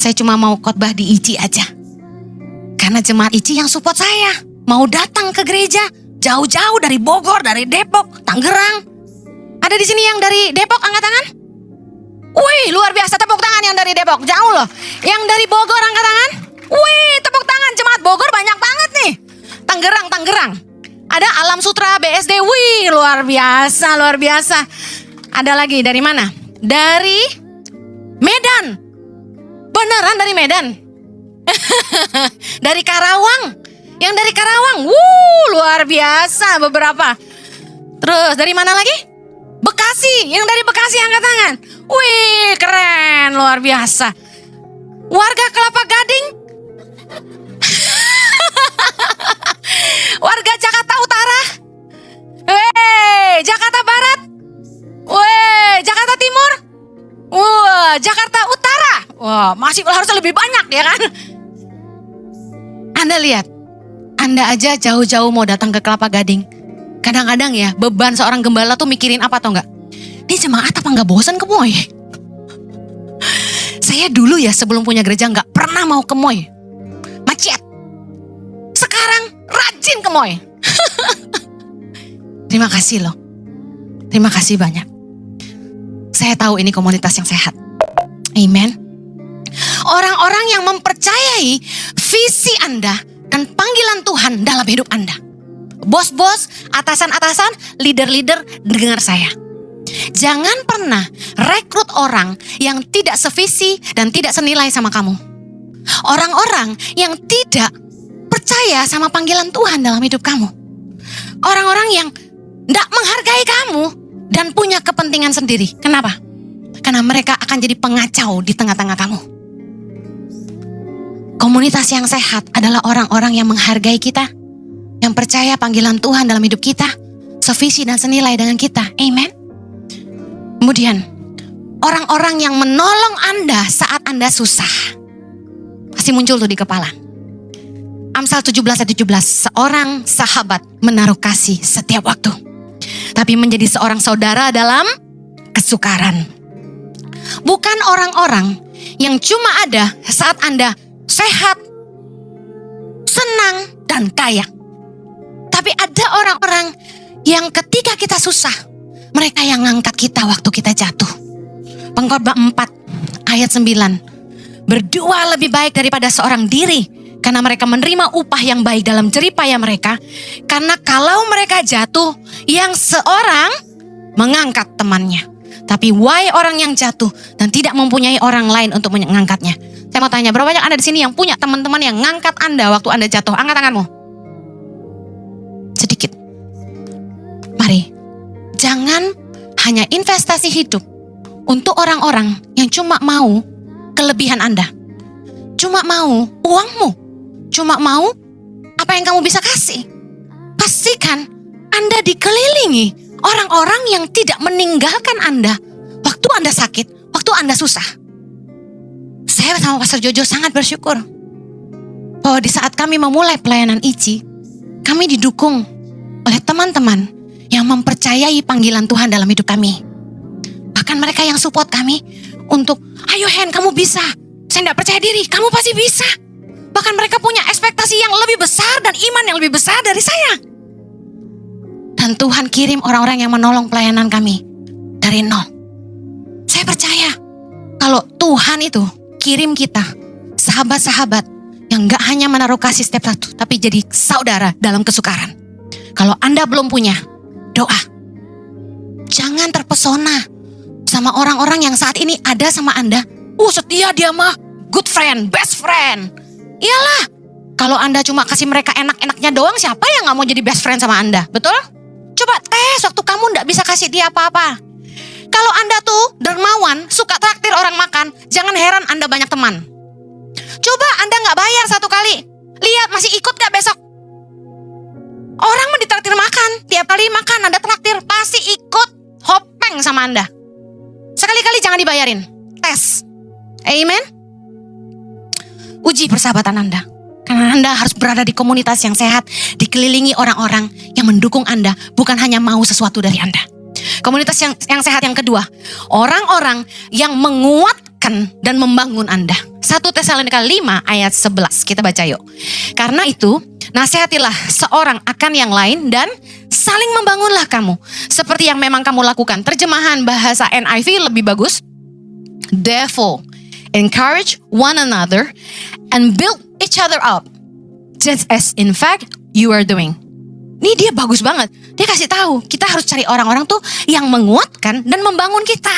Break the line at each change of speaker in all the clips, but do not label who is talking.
saya cuma mau khotbah di ICI aja. Karena jemaat ICI yang support saya. Mau datang ke gereja jauh-jauh dari Bogor, dari Depok, Tangerang. Ada di sini yang dari Depok, angkat tangan. Wih, luar biasa, tepuk tangan yang dari Depok, jauh loh. Yang dari Bogor, angkat tangan. Wih, tepuk tangan, jemaat Bogor banyak banget nih. Tangerang. Ada Alam Sutra, BSD, wih, luar biasa. Ada lagi dari mana? Dari Medan. Beneran dari Medan. Dari Karawang. Yang dari Karawang, luar biasa beberapa. Terus dari mana lagi? Bekasi, yang dari Bekasi angkat tangan. Wih, keren, luar biasa. Warga Kelapa Gading. Warga Jakarta Utara. Jakarta Barat. Jakarta Timur. Jakarta Utara. Masih harus lebih banyak ya kan? Anda lihat, Anda aja jauh-jauh mau datang ke Kelapa Gading. Kadang-kadang ya, beban seorang gembala tuh mikirin apa tau gak? Ini jemaat apa gak bosan ke Moy? Saya dulu ya sebelum punya gereja gak pernah mau ke Moy. Macet. Sekarang rajin ke Moy. Terima kasih loh. Terima kasih banyak. Saya tahu ini komunitas yang sehat. Amen. Orang-orang yang mempercayai visi Anda dan panggilan Tuhan dalam hidup Anda. Bos-bos, atasan-atasan, leader-leader, dengar saya. Jangan pernah rekrut orang yang tidak sevisi dan tidak senilai sama kamu. Orang-orang yang tidak percaya sama panggilan Tuhan dalam hidup kamu. Orang-orang yang tidak menghargai kamu dan punya kepentingan sendiri. Kenapa? Karena mereka akan jadi pengacau di tengah-tengah kamu. Komunitas yang sehat adalah orang-orang yang menghargai kita, yang percaya panggilan Tuhan dalam hidup kita, sevisi dan senilai dengan kita. Amen. Kemudian, orang-orang yang menolong Anda saat Anda susah. Pasti muncul tuh di kepala. Amsal 17:17, seorang sahabat menaruh kasih setiap waktu, tapi menjadi seorang saudara dalam kesukaran. Bukan orang-orang yang cuma ada saat Anda sehat, senang, dan kaya. Tapi ada orang-orang yang ketika kita susah, mereka yang ngangkat kita waktu kita jatuh. Pengkhotbah 4 ayat 9. Berdua lebih baik daripada seorang diri, karena mereka menerima upah yang baik dalam jeripaya mereka. Karena kalau mereka jatuh, yang seorang mengangkat temannya. Tapi wahai orang yang jatuh dan tidak mempunyai orang lain untuk mengangkatnya. Saya mau tanya, berapa banyak Anda di sini yang punya teman-teman yang ngangkat Anda waktu Anda jatuh? Angkat tanganmu. Sedikit. Mari, jangan hanya investasi hidup untuk orang-orang yang cuma mau kelebihan Anda. Cuma mau uangmu. Cuma mau apa yang kamu bisa kasih. Pastikan Anda dikelilingi orang-orang yang tidak meninggalkan Anda waktu Anda sakit, waktu Anda susah. Saya sama Pastor Jojo sangat bersyukur bahwa di saat kami memulai pelayanan ICI, kami didukung oleh teman-teman yang mempercayai panggilan Tuhan dalam hidup kami. Bahkan mereka yang support kami untuk, ayo Hen, kamu bisa. Saya tidak percaya diri, kamu pasti bisa. Bahkan mereka punya ekspektasi yang lebih besar dan iman yang lebih besar dari saya. Dan Tuhan kirim orang-orang yang menolong pelayanan kami dari nol. Saya percaya kalau Tuhan itu kirim kita sahabat-sahabat yang gak hanya menaruh kasih setiap satu, tapi jadi saudara dalam kesukaran. Kalau Anda belum punya, doa. Jangan terpesona sama orang-orang yang saat ini ada sama Anda. Setia dia mah, good friend, best friend. Iyalah, kalau Anda cuma kasih mereka enak-enaknya doang, siapa yang gak mau jadi best friend sama Anda? Betul? Coba tes waktu kamu gak bisa kasih dia apa-apa. Kalau Anda tuh dermawan, suka traktir orang makan, jangan heran Anda banyak teman. Coba Anda gak bayar satu kali, lihat masih ikut gak besok? Orang mau ditraktir makan, tiap kali makan Anda traktir, pasti ikut hopeng sama Anda. Sekali-kali jangan dibayarin, tes. Amen. Uji persahabatan Anda. Karena Anda harus berada di komunitas yang sehat, dikelilingi orang-orang yang mendukung Anda, bukan hanya mau sesuatu dari Anda. Komunitas yang sehat yang kedua, orang-orang yang menguatkan dan membangun Anda. 1 Tesalonika 5 ayat 11. Kita baca yuk. Karena itu, nasihatilah seorang akan yang lain dan saling membangunlah kamu. Seperti yang memang kamu lakukan. Terjemahan bahasa NIV lebih bagus. Therefore, encourage one another and build each other up. Just as in fact you are doing. Ini dia bagus banget. Dia kasih tahu, kita harus cari orang-orang tuh yang menguatkan dan membangun kita.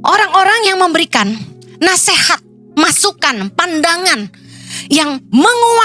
Orang-orang yang memberikan nasihat, masukan, pandangan yang menguatkan